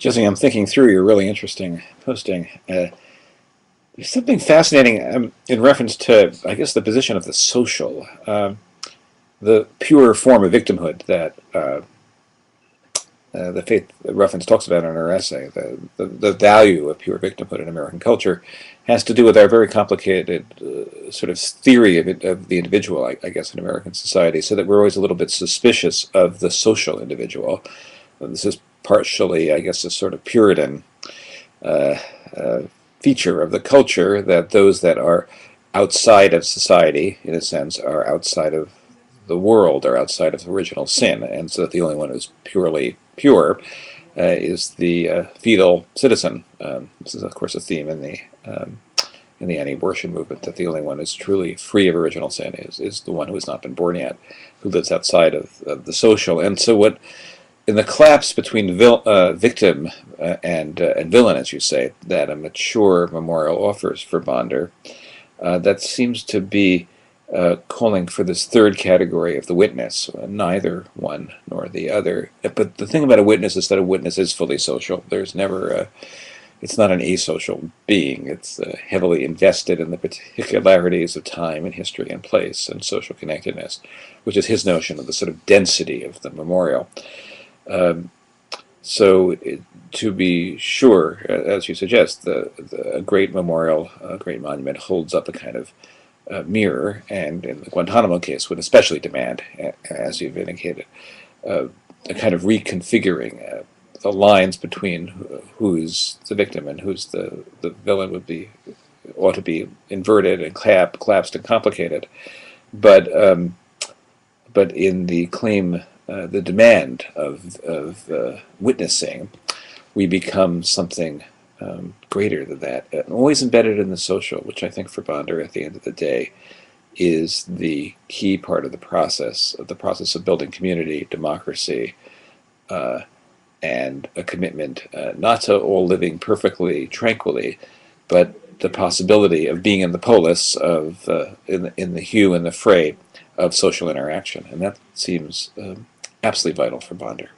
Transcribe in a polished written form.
Jesse, I'm thinking through your really interesting posting. There's something fascinating in reference to, I guess, the position of the social, the pure form of victimhood that the faith reference talks about in her essay. The value of pure victimhood in American culture has to do with our very complicated sort of theory of the individual, I guess, in American society, so that we're always a little bit suspicious of the social individual. This is partially, I guess, a sort of Puritan uh, uh, feature of the culture, that those that are outside of society, in a sense, are outside of the world, are outside of original sin, and so that the only one who's purely pure is the fetal citizen. This is, of course, a theme in the anti-abortion movement, that the only one who's truly free of original sin is the one who has not been born yet, who lives outside of the social. And so what in the collapse between victim and villain, as you say, that a mature memorial offers for Bonder, that seems to be calling for this third category of the witness, neither one nor the other. But the thing about a witness is that a witness is fully social. There's never it's not an asocial being. It's heavily invested in the particularities of time and history and place and social connectedness, which is his notion of the sort of density of the memorial. Um, to be sure, as you suggest, a great memorial, a great monument holds up a kind of mirror, and in the Guantanamo case would especially demand, as you've indicated, a kind of reconfiguring. The lines between who's the victim and who's the villain ought to be inverted and collapsed and complicated. But but in the claim, the demand of witnessing, we become something greater than that, always embedded in the social, which I think for Bonder, at the end of the day, is the key part of the process of building community, democracy, and a commitment not to all living perfectly, tranquilly, but the possibility of being in the polis of in the hue and the fray of social interaction, and that seems absolutely vital for Bonder.